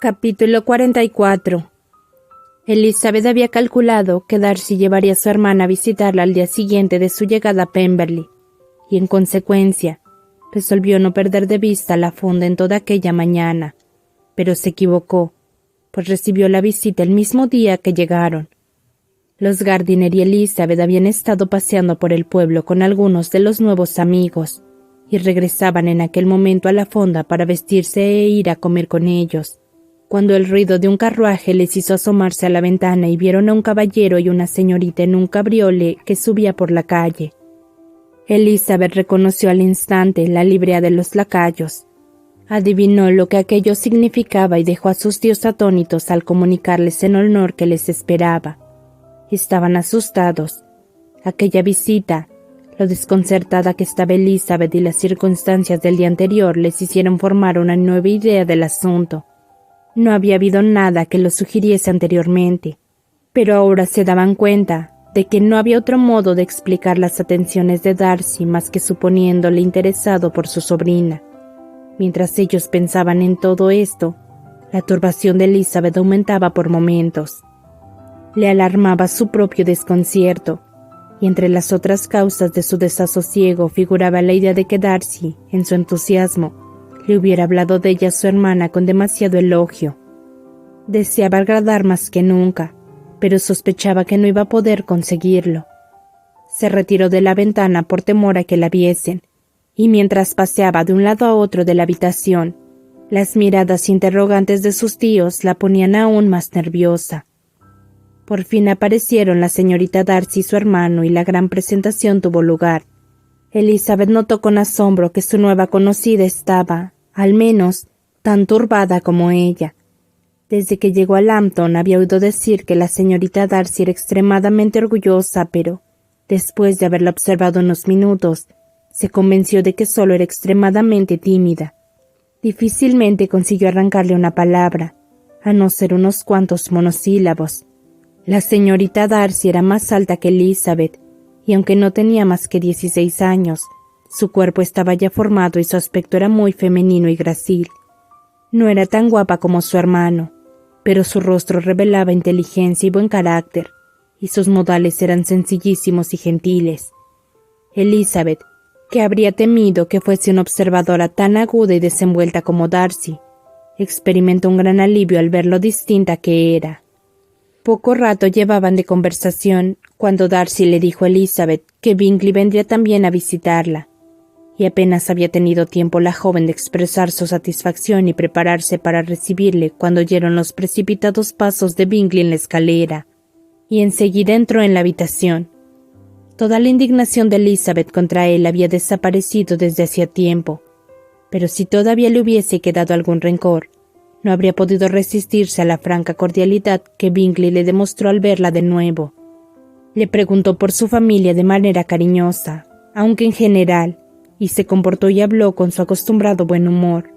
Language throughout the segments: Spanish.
Capítulo 44. Elizabeth había calculado que Darcy llevaría a su hermana a visitarla al día siguiente de su llegada a Pemberley, y en consecuencia, resolvió no perder de vista la fonda en toda aquella mañana, pero se equivocó, pues recibió la visita el mismo día que llegaron. Los Gardiner y Elizabeth habían estado paseando por el pueblo con algunos de los nuevos amigos, y regresaban en aquel momento a la fonda para vestirse e ir a comer con ellos, cuando el ruido de un carruaje les hizo asomarse a la ventana y vieron a un caballero y una señorita en un cabriole que subía por la calle. Elizabeth reconoció al instante la librea de los lacayos. Adivinó lo que aquello significaba y dejó a sus tíos atónitos al comunicarles el honor que les esperaba. Estaban asustados. Aquella visita, lo desconcertada que estaba Elizabeth y las circunstancias del día anterior les hicieron formar una nueva idea del asunto. No había habido nada que lo sugiriese anteriormente, pero ahora se daban cuenta de que no había otro modo de explicar las atenciones de Darcy más que suponiéndole interesado por su sobrina. Mientras ellos pensaban en todo esto, la turbación de Elizabeth aumentaba por momentos. Le alarmaba su propio desconcierto, y entre las otras causas de su desasosiego figuraba la idea de que Darcy, en su entusiasmo, le hubiera hablado de ella a su hermana con demasiado elogio. Deseaba agradar más que nunca, pero sospechaba que no iba a poder conseguirlo. Se retiró de la ventana por temor a que la viesen, y mientras paseaba de un lado a otro de la habitación, las miradas interrogantes de sus tíos la ponían aún más nerviosa. Por fin aparecieron la señorita Darcy y su hermano y la gran presentación tuvo lugar. Elizabeth notó con asombro que su nueva conocida estaba, al menos, tan turbada como ella. Desde que llegó a Lambton había oído decir que la señorita Darcy era extremadamente orgullosa, pero, después de haberla observado unos minutos, se convenció de que solo era extremadamente tímida. Difícilmente consiguió arrancarle una palabra, a no ser unos cuantos monosílabos. La señorita Darcy era más alta que Elizabeth, y aunque no tenía más que 16 años, su cuerpo estaba ya formado y su aspecto era muy femenino y gracil. No era tan guapa como su hermano, pero su rostro revelaba inteligencia y buen carácter, y sus modales eran sencillísimos y gentiles. Elizabeth, que habría temido que fuese una observadora tan aguda y desenvuelta como Darcy, experimentó un gran alivio al ver lo distinta que era. Poco rato llevaban de conversación cuando Darcy le dijo a Elizabeth que Bingley vendría también a visitarla, y apenas había tenido tiempo la joven de expresar su satisfacción y prepararse para recibirle cuando oyeron los precipitados pasos de Bingley en la escalera, y enseguida entró en la habitación. Toda la indignación de Elizabeth contra él había desaparecido desde hacía tiempo, pero si todavía le hubiese quedado algún rencor, no habría podido resistirse a la franca cordialidad que Bingley le demostró al verla de nuevo. Le preguntó por su familia de manera cariñosa, aunque en general, y se comportó y habló con su acostumbrado buen humor.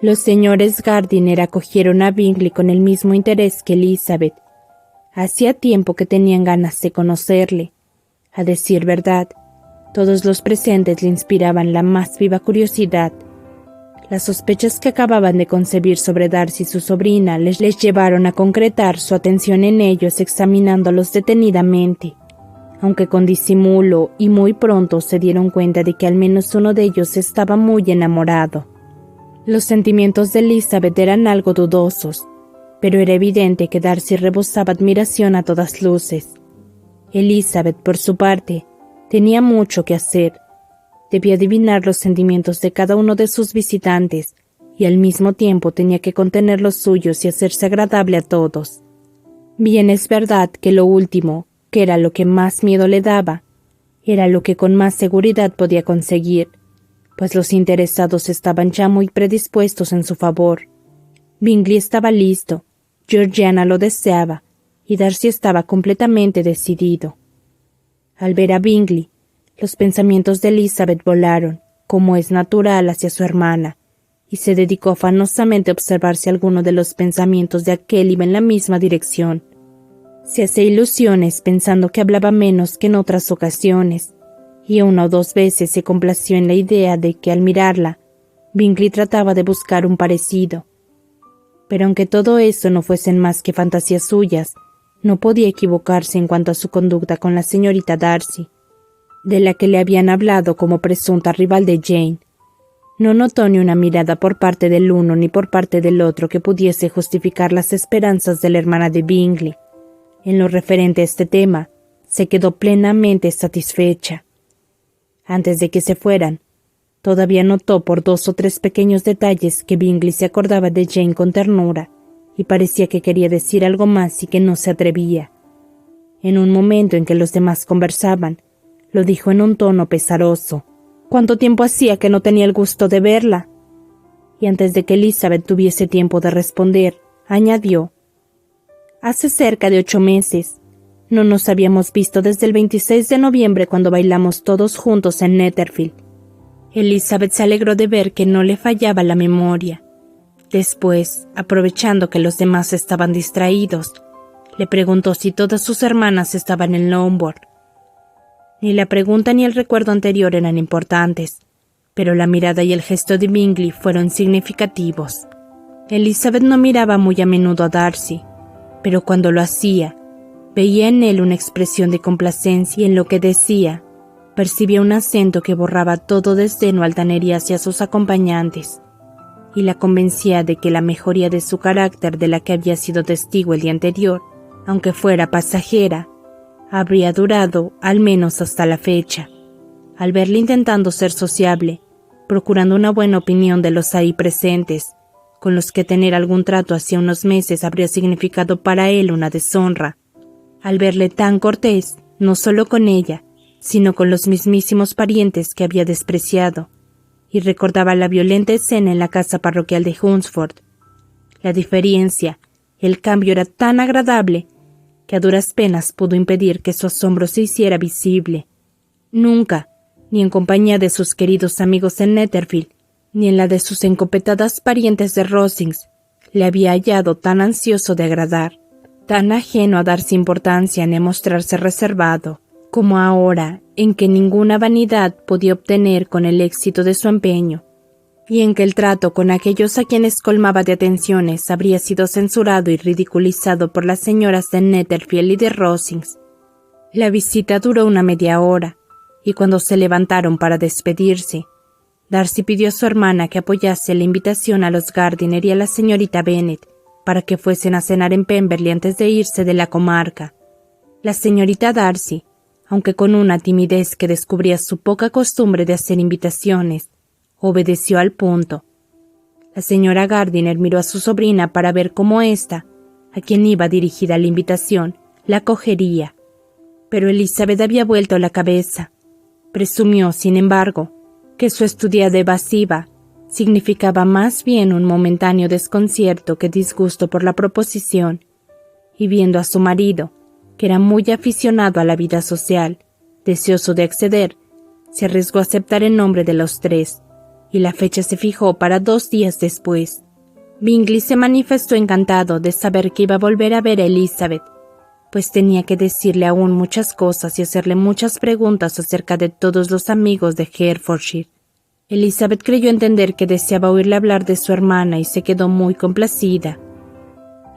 Los señores Gardiner acogieron a Bingley con el mismo interés que Elizabeth. Hacía tiempo que tenían ganas de conocerle. A decir verdad, todos los presentes le inspiraban la más viva curiosidad. Las sospechas que acababan de concebir sobre Darcy y su sobrina les llevaron a concretar su atención en ellos examinándolos detenidamente, aunque con disimulo, y muy pronto se dieron cuenta de que al menos uno de ellos estaba muy enamorado. Los sentimientos de Elizabeth eran algo dudosos, pero era evidente que Darcy rebosaba admiración a todas luces. Elizabeth, por su parte, tenía mucho que hacer. Debía adivinar los sentimientos de cada uno de sus visitantes, y al mismo tiempo tenía que contener los suyos y hacerse agradable a todos. Bien es verdad que lo último, que era lo que más miedo le daba, era lo que con más seguridad podía conseguir, pues los interesados estaban ya muy predispuestos en su favor. Bingley estaba listo, Georgiana lo deseaba, y Darcy estaba completamente decidido. Al ver a Bingley, los pensamientos de Elizabeth volaron, como es natural, hacia su hermana, y se dedicó afanosamente a observar si alguno de los pensamientos de aquel iba en la misma dirección. Se hacía ilusiones pensando que hablaba menos que en otras ocasiones, y una o dos veces se complació en la idea de que al mirarla, Bingley trataba de buscar un parecido. Pero aunque todo eso no fuesen más que fantasías suyas, no podía equivocarse en cuanto a su conducta con la señorita Darcy, de la que le habían hablado como presunta rival de Jane. No notó ni una mirada por parte del uno ni por parte del otro que pudiese justificar las esperanzas de la hermana de Bingley. En lo referente a este tema, se quedó plenamente satisfecha. Antes de que se fueran, todavía notó por 2 o 3 pequeños detalles que Bingley se acordaba de Jane con ternura y parecía que quería decir algo más y que no se atrevía. En un momento en que los demás conversaban, lo dijo en un tono pesaroso. «¿Cuánto tiempo hacía que no tenía el gusto de verla?» Y antes de que Elizabeth tuviese tiempo de responder, añadió: «Hace cerca de 8 meses. No nos habíamos visto desde el 26 de noviembre cuando bailamos todos juntos en Netherfield». Elizabeth se alegró de ver que no le fallaba la memoria. Después, aprovechando que los demás estaban distraídos, le preguntó si todas sus hermanas estaban en Longbourn. Ni la pregunta ni el recuerdo anterior eran importantes, pero la mirada y el gesto de Bingley fueron significativos. Elizabeth no miraba muy a menudo a Darcy, pero cuando lo hacía, veía en él una expresión de complacencia y en lo que decía, percibía un acento que borraba todo desdén o altanería hacia sus acompañantes, y la convencía de que la mejoría de su carácter de la que había sido testigo el día anterior, aunque fuera pasajera, habría durado al menos hasta la fecha. Al verle intentando ser sociable, procurando una buena opinión de los ahí presentes, con los que tener algún trato hacía unos meses habría significado para él una deshonra, al verle tan cortés, no solo con ella, sino con los mismísimos parientes que había despreciado, y recordaba la violenta escena en la casa parroquial de Hunsford. La diferencia, el cambio era tan agradable que a duras penas pudo impedir que su asombro se hiciera visible. Nunca, ni en compañía de sus queridos amigos en Netherfield, ni en la de sus encopetadas parientes de Rosings, le había hallado tan ansioso de agradar, tan ajeno a darse importancia ni a mostrarse reservado, como ahora, en que ninguna vanidad podía obtener con el éxito de su empeño, y en que el trato con aquellos a quienes colmaba de atenciones habría sido censurado y ridiculizado por las señoras de Netherfield y de Rosings. La visita duró una media hora, y cuando se levantaron para despedirse, Darcy pidió a su hermana que apoyase la invitación a los Gardiner y a la señorita Bennet para que fuesen a cenar en Pemberley antes de irse de la comarca. La señorita Darcy, aunque con una timidez que descubría su poca costumbre de hacer invitaciones, obedeció al punto. La señora Gardiner miró a su sobrina para ver cómo ésta, a quien iba dirigida la invitación, la acogería, pero Elizabeth había vuelto la cabeza. Presumió, sin embargo, que su estudiada evasiva significaba más bien un momentáneo desconcierto que disgusto por la proposición, y viendo a su marido, que era muy aficionado a la vida social, deseoso de acceder, se arriesgó a aceptar en nombre de los 3, y la fecha se fijó para 2 días después. Bingley se manifestó encantado de saber que iba a volver a ver a Elizabeth, pues tenía que decirle aún muchas cosas y hacerle muchas preguntas acerca de todos los amigos de Hertfordshire. Elizabeth creyó entender que deseaba oírle hablar de su hermana y se quedó muy complacida.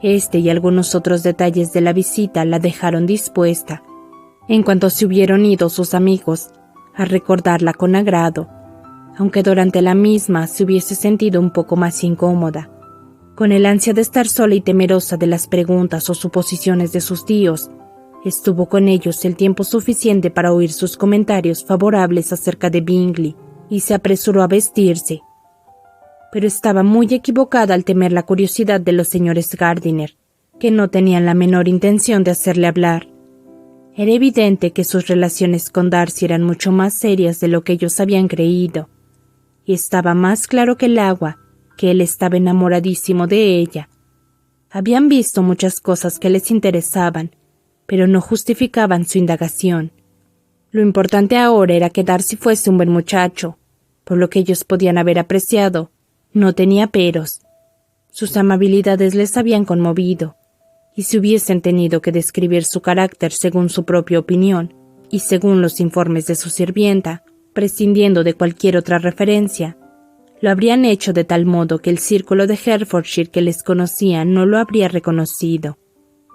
Este y algunos otros detalles de la visita la dejaron dispuesta, en cuanto se hubieron ido sus amigos, a recordarla con agrado, aunque durante la misma se hubiese sentido un poco más incómoda, con el ansia de estar sola y temerosa de las preguntas o suposiciones de sus tíos. Estuvo con ellos el tiempo suficiente para oír sus comentarios favorables acerca de Bingley y se apresuró a vestirse. Pero estaba muy equivocada al temer la curiosidad de los señores Gardiner, que no tenían la menor intención de hacerle hablar. Era evidente que sus relaciones con Darcy eran mucho más serias de lo que ellos habían creído, y estaba más claro que el agua que él estaba enamoradísimo de ella. Habían visto muchas cosas que les interesaban, pero no justificaban su indagación. Lo importante ahora era que Darcy fuese un buen muchacho, por lo que ellos podían haber apreciado. No tenía peros. Sus amabilidades les habían conmovido, y si hubiesen tenido que describir su carácter según su propia opinión y según los informes de su sirvienta, prescindiendo de cualquier otra referencia, Lo habrían hecho de tal modo que el círculo de Hertfordshire que les conocía no lo habría reconocido.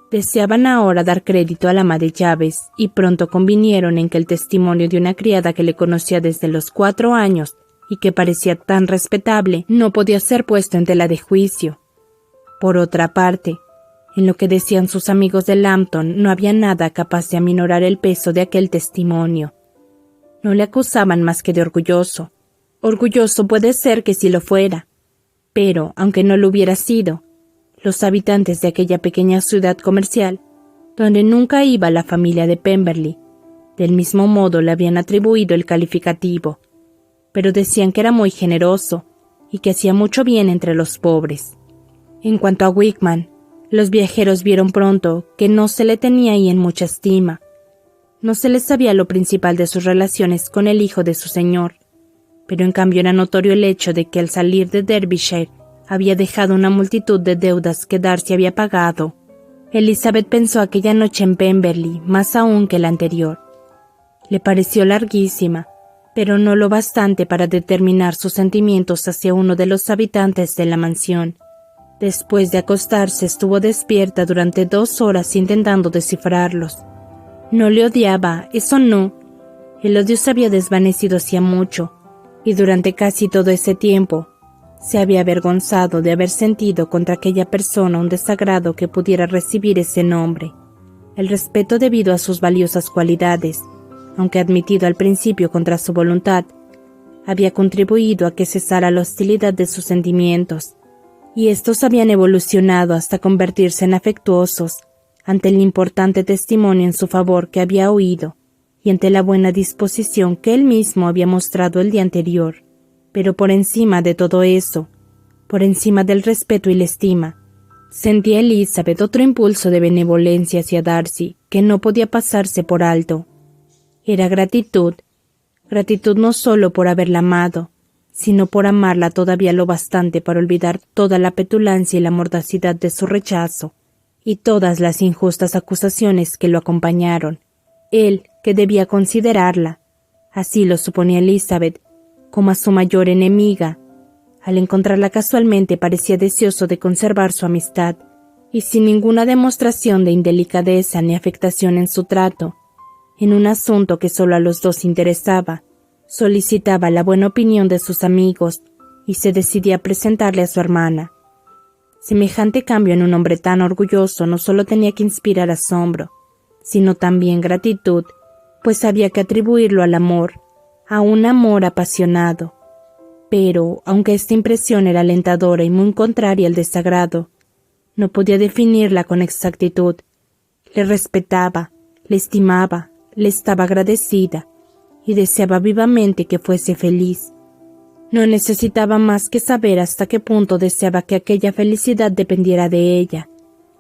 Deseaban ahora dar crédito al ama de llaves y pronto convinieron en que el testimonio de una criada que le conocía desde los 4 años y que parecía tan respetable no podía ser puesto en tela de juicio. Por otra parte, en lo que decían sus amigos de Lambton no había nada capaz de aminorar el peso de aquel testimonio. No le acusaban más que de orgulloso. Orgulloso puede ser que sí lo fuera, pero, aunque no lo hubiera sido, los habitantes de aquella pequeña ciudad comercial, donde nunca iba la familia de Pemberley, del mismo modo le habían atribuido el calificativo, pero decían que era muy generoso y que hacía mucho bien entre los pobres. En cuanto a Wickman, los viajeros vieron pronto que no se le tenía ahí en mucha estima. No se les sabía lo principal de sus relaciones con el hijo de su señor, pero en cambio era notorio el hecho de que al salir de Derbyshire había dejado una multitud de deudas que Darcy había pagado. Elizabeth pensó aquella noche en Pemberley más aún que la anterior. Le pareció larguísima, pero no lo bastante para determinar sus sentimientos hacia uno de los habitantes de la mansión. Después de acostarse estuvo despierta durante 2 horas intentando descifrarlos. No le odiaba, eso no. El odio se había desvanecido hacía mucho, y durante casi todo ese tiempo se había avergonzado de haber sentido contra aquella persona un desagrado que pudiera recibir ese nombre. El respeto debido a sus valiosas cualidades, aunque admitido al principio contra su voluntad, había contribuido a que cesara la hostilidad de sus sentimientos, y estos habían evolucionado hasta convertirse en afectuosos ante el importante testimonio en su favor que había oído y ante la buena disposición que él mismo había mostrado el día anterior. Pero por encima de todo eso, por encima del respeto y la estima, sentía Elizabeth otro impulso de benevolencia hacia Darcy que no podía pasarse por alto. Era gratitud no solo por haberla amado, sino por amarla todavía lo bastante para olvidar toda la petulancia y la mordacidad de su rechazo, y todas las injustas acusaciones que lo acompañaron. Él, que debía considerarla, así lo suponía Elizabeth, como a su mayor enemiga, al encontrarla casualmente parecía deseoso de conservar su amistad, y sin ninguna demostración de indelicadeza ni afectación en su trato, en un asunto que solo a los dos interesaba, solicitaba la buena opinión de sus amigos y se decidía a presentarle a su hermana. Semejante cambio en un hombre tan orgulloso no solo tenía que inspirar asombro, sino también gratitud, pues había que atribuirlo al amor, a un amor apasionado. Pero, aunque esta impresión era alentadora y muy contraria al desagrado, no podía definirla con exactitud. Le respetaba, le estimaba, le estaba agradecida y deseaba vivamente que fuese feliz. No necesitaba más que saber hasta qué punto deseaba que aquella felicidad dependiera de ella,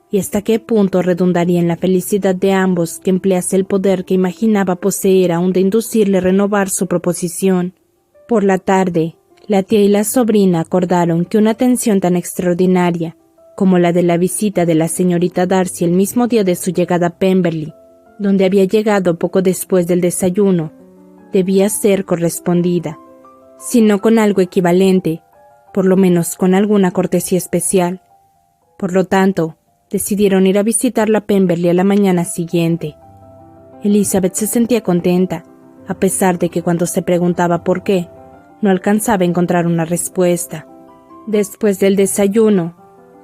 y hasta qué punto redundaría en la felicidad de ambos que emplease el poder que imaginaba poseer aún de inducirle a renovar su proposición. Por la tarde, la tía y la sobrina acordaron que una atención tan extraordinaria como la de la visita de la señorita Darcy el mismo día de su llegada a Pemberley, donde había llegado poco después del desayuno, debía ser correspondida, si no con algo equivalente, por lo menos con alguna cortesía especial. Por lo tanto, decidieron ir a visitarla a Pemberley a la mañana siguiente. Elizabeth se sentía contenta, a pesar de que cuando se preguntaba por qué, no alcanzaba a encontrar una respuesta. Después del desayuno,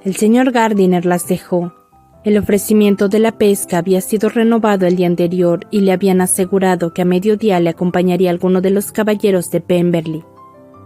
el señor Gardiner las dejó. El ofrecimiento de la pesca había sido renovado el día anterior y le habían asegurado que a mediodía le acompañaría alguno de los caballeros de Pemberley.